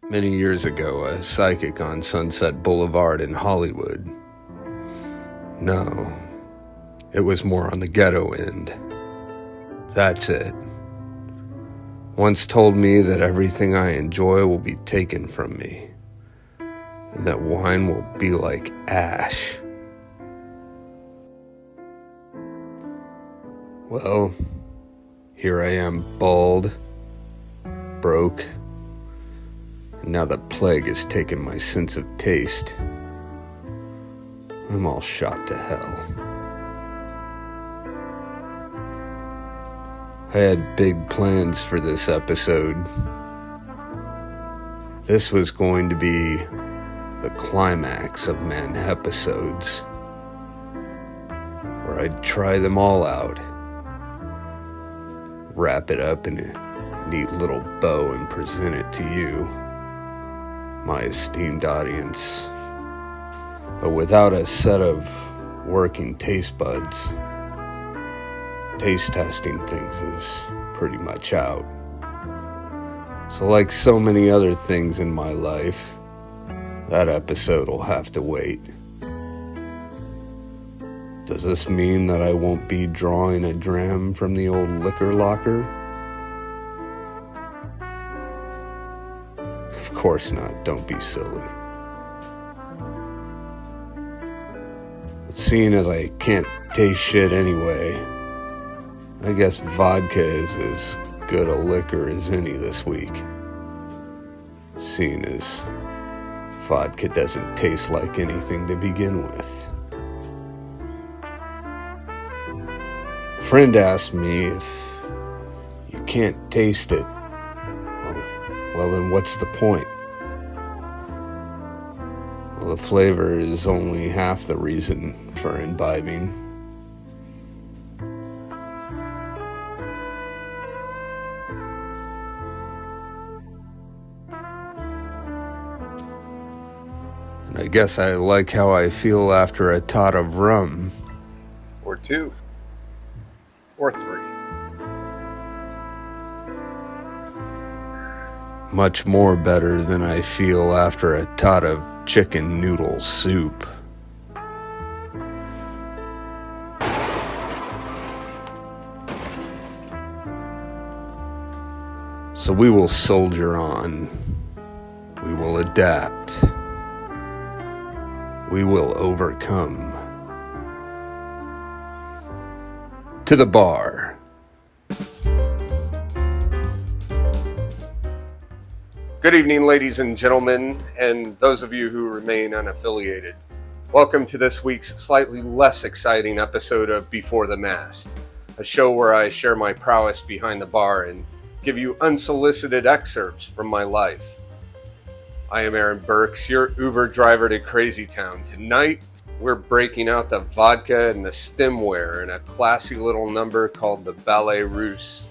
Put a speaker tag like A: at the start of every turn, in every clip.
A: Many years ago, a psychic on Sunset Boulevard in Hollywood. No, it was more on the ghetto end. That's it. Once told me that everything I enjoy will be taken from me, and that wine will be like ash. Well, here I am, bald, broke, and now the plague has taken my sense of taste. I'm all shot to hell. I had big plans for this episode. This was going to be the climax of man-episodes, where I'd try them all out, wrap it up in a neat little bow and present it to you, my esteemed audience. But without a set of working taste buds, taste testing things is pretty much out. So like so many other things in my life, that episode will have to wait. Does this mean that I won't be drawing a dram from the old liquor locker? Of course not, don't be silly. But seeing as I can't taste shit anyway, I guess vodka is as good a liquor as any this week. Seeing as vodka doesn't taste like anything to begin with. A friend asked me if you can't taste it, well then what's the point? Well, the flavor is only half the reason for imbibing. And I guess I like how I feel after a tot of rum.
B: Or two. Or three.
A: Much more better than I feel after a tot of chicken noodle soup. So we will soldier on. We will adapt. We will overcome. To the bar.
B: Good evening, ladies and gentlemen, and those of you who remain unaffiliated. Welcome to this week's slightly less exciting episode of Before the Mast, a show where I share my prowess behind the bar and give you unsolicited excerpts from my life. I am Aaron Burks, your Uber driver to Crazy Town. Tonight, we're breaking out the vodka and the stemware in a classy little number called the Ballet Russe.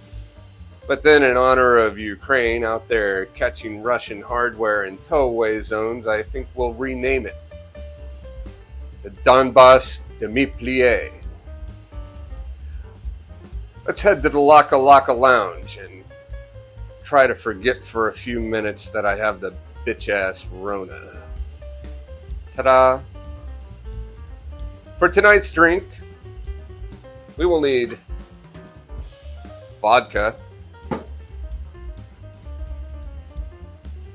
B: But then in honor of Ukraine out there catching Russian hardware in towaway zones, I think we'll rename it the Donbas Demi Pliés. Let's head to the Laka Laka Lounge and try to forget for a few minutes that I have the bitch-ass Rona. Ta-da! For tonight's drink, we will need vodka,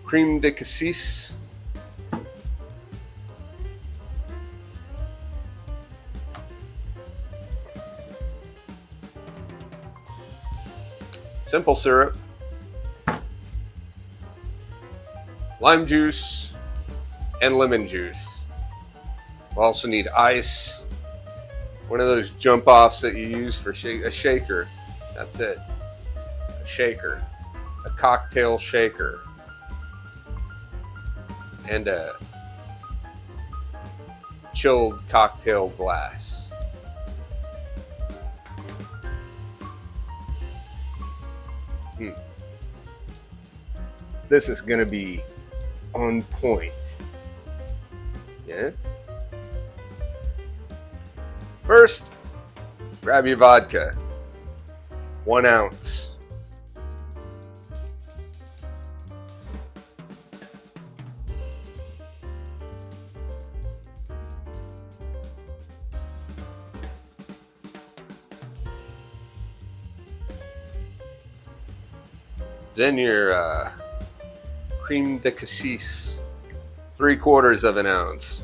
B: crème de cassis, simple syrup, lime juice, and lemon juice. We'll also need ice, one of those jump-offs that you use for a shaker. That's it. A shaker. A cocktail shaker. And a chilled cocktail glass. This is going to be on point. Yeah? First, grab your vodka. 1 ounce. Then your crème de cassis, 3/4 of an ounce.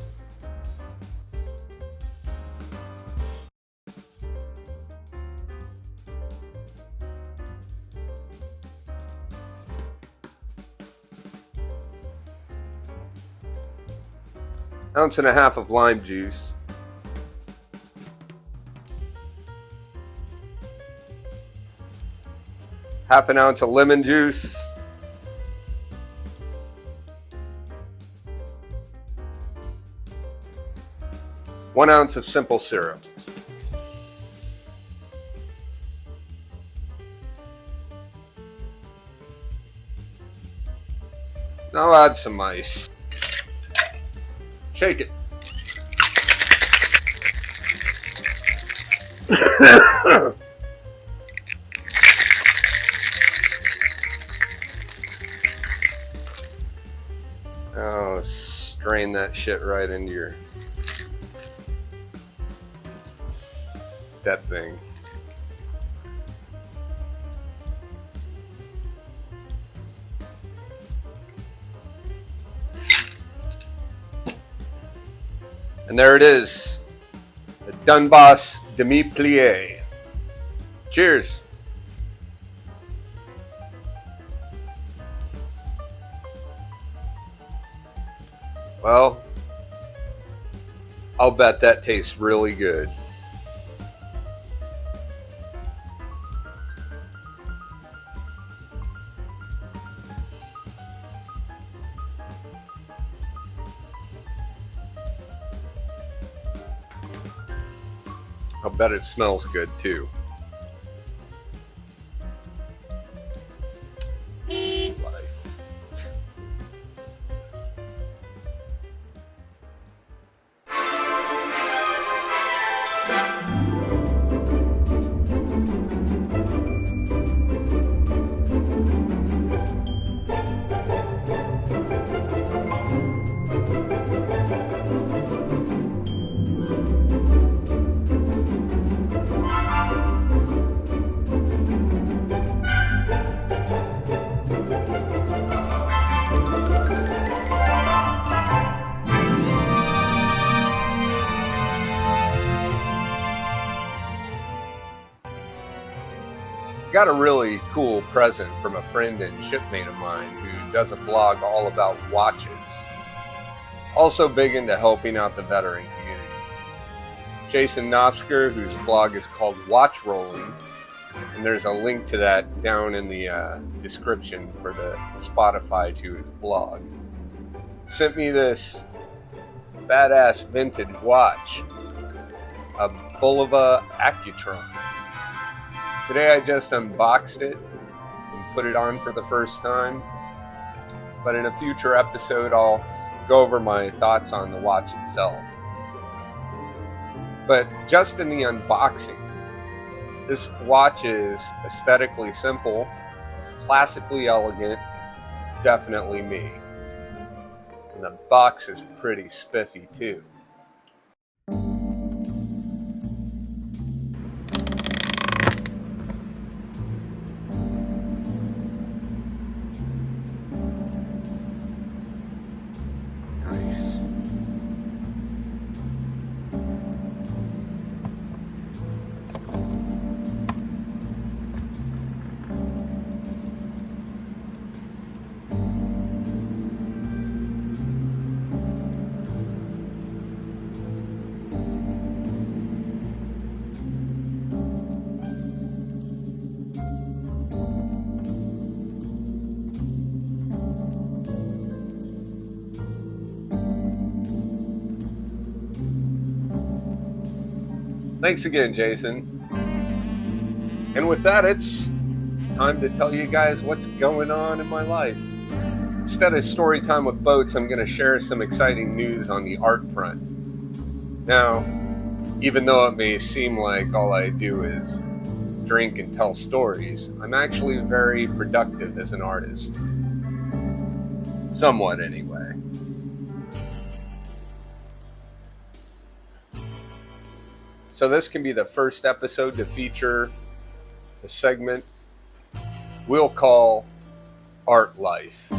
B: Ounce and a half of lime juice. Half an ounce of lemon juice. One ounce of simple syrup. Now add some ice. Shake it. Oh, strain that shit right into that thing. And there it is, the Donbas Demi Pliés. Cheers. Well, I'll bet that tastes really good. I'll bet it smells good too. Got a really cool present from a friend and shipmate of mine who does a blog all about watches. Also big into helping out the veteran community. Jason Nosker, whose blog is called Watch Rolling, and there's a link to that down in the description for the Spotify to his blog, sent me this badass vintage watch, a Bulova Accutron. Today I just unboxed it and put it on for the first time, but in a future episode I'll go over my thoughts on the watch itself. But just in the unboxing, this watch is aesthetically simple, classically elegant, definitely me. And the box is pretty spiffy too. Nice. Thanks again, Jason. And with that, it's time to tell you guys what's going on in my life. Instead of story time with boats, I'm going to share some exciting news on the art front. Now, even though it may seem like all I do is drink and tell stories, I'm actually very productive as an artist. Somewhat, anyway. So this can be the first episode to feature a segment we'll call art life.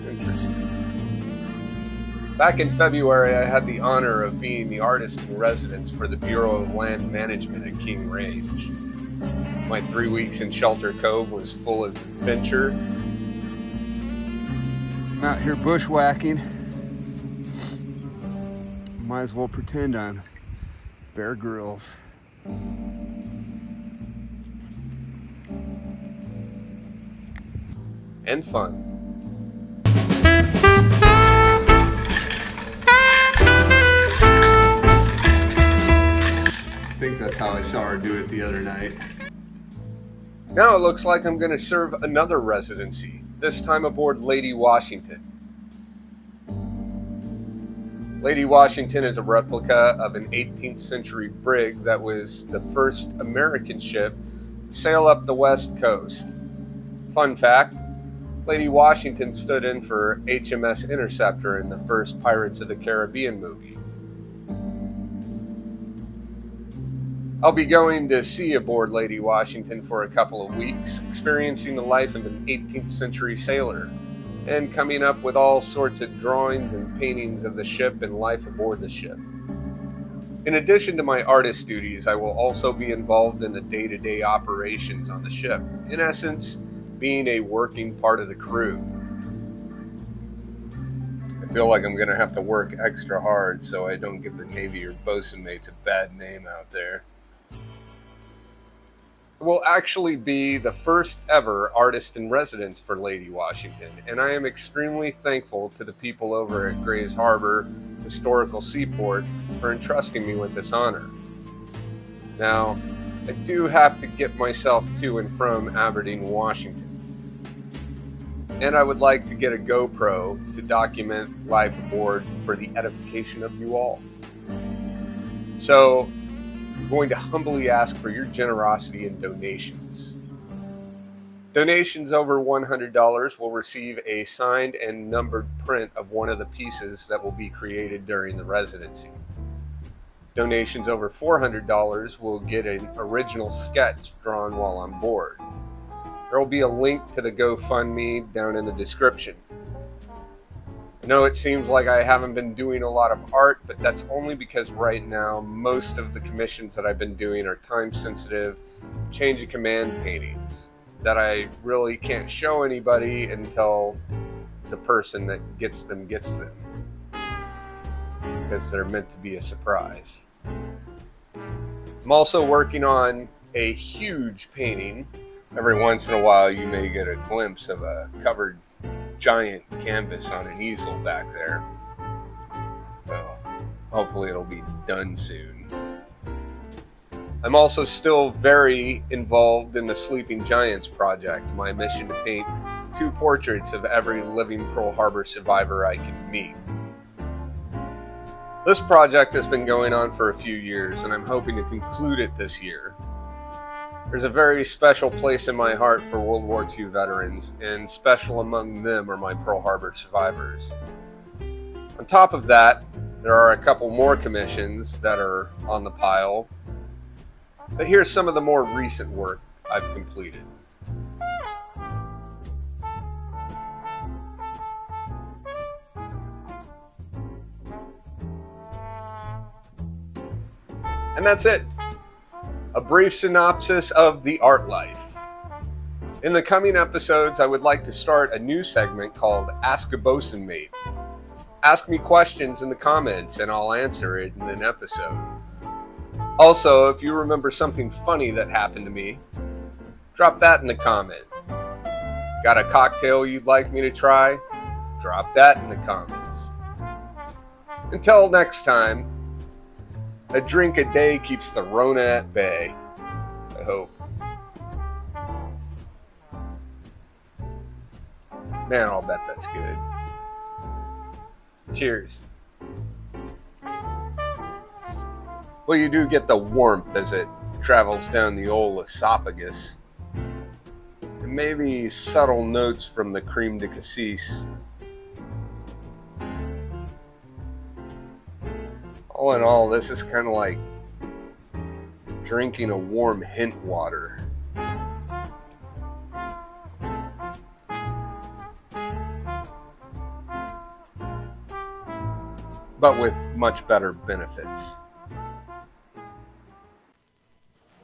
B: Interesting. Back in February, I had the honor of being the artist in residence for the Bureau of Land Management at King Range. My 3 weeks in Shelter Cove was full of adventure.
A: I'm out here bushwhacking. Might as well pretend I'm Bear Grylls.
B: And fun. I think that's how I saw her do it the other night. Now it looks like I'm going to serve another residency, this time aboard Lady Washington. Lady Washington is a replica of an 18th century brig that was the first American ship to sail up the west coast. Fun fact, Lady Washington stood in for HMS Interceptor in the first Pirates of the Caribbean movie. I'll be going to sea aboard Lady Washington for a couple of weeks, experiencing the life of an 18th century sailor, and coming up with all sorts of drawings and paintings of the ship and life aboard the ship. In addition to my artist duties, I will also be involved in the day-to-day operations on the ship, in essence, being a working part of the crew. I feel like I'm going to have to work extra hard so I don't give the Navy or bosun mates a bad name out there. I will actually be the first ever artist in residence for Lady Washington, and I am extremely thankful to the people over at Grays Harbor Historical Seaport for entrusting me with this honor. Now, I do have to get myself to and from Aberdeen, Washington. And I would like to get a GoPro to document life aboard for the edification of you all. So, I'm going to humbly ask for your generosity and donations. Donations over $100 will receive a signed and numbered print of one of the pieces that will be created during the residency. Donations over $400 will get an original sketch drawn while on board. There will be a link to the GoFundMe down in the description. I know it seems like I haven't been doing a lot of art, but that's only because right now most of the commissions that I've been doing are time-sensitive, change of command paintings that I really can't show anybody until the person that gets them because they're meant to be a surprise. I'm also working on a huge painting. Every once in a while you may get a glimpse of a covered giant canvas on an easel back there. Well, hopefully it'll be done soon. I'm also still very involved in the Sleeping Giants project, my mission to paint 2 portraits of every living Pearl Harbor survivor I can meet. This project has been going on for a few years, and I'm hoping to conclude it this year. There's a very special place in my heart for World War II veterans, and special among them are my Pearl Harbor survivors. On top of that, there are a couple more commissions that are on the pile, but here's some of the more recent work I've completed. And that's it. A brief synopsis of the art life. In the coming episodes, I would like to start a new segment called Ask a Bosun Mate. Ask me questions in the comments and I'll answer it in an episode. Also, if you remember something funny that happened to me, drop that in the comment. Got a cocktail you'd like me to try? Drop that in the comments. Until next time, a drink a day keeps the Rona at bay. I hope. Man, I'll bet that's good. Cheers. Well, you do get the warmth as it travels down the old esophagus. And maybe subtle notes from the crème de cassis. All in all, this is kind of like drinking a warm hint water. But with much better benefits.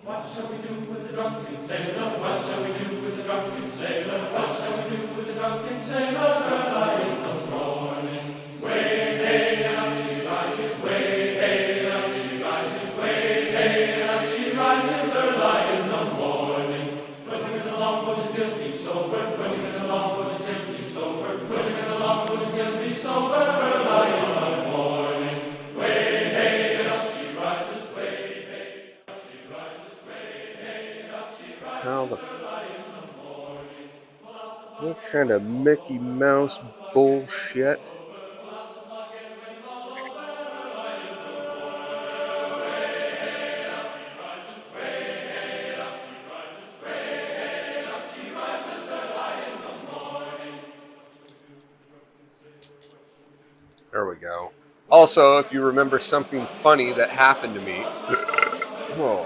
C: What shall we do with the drunken sailor? What shall we do with the drunken sailor? What shall we do with the drunken sailor? Early in the morning, way hey and up she rises. Way hey and up she rises. Way hey and up she rises. Early in the morning, put him in the longboat until he's sober. Put him in the longboat until he's sober. Put him in the longboat until he's sober. Early in the morning, way hey and up she rises. Way hey and up she rises.
B: How the what kind of Mickey Mouse bullshit? There we go. Also, if you remember something funny that happened to me, whoa.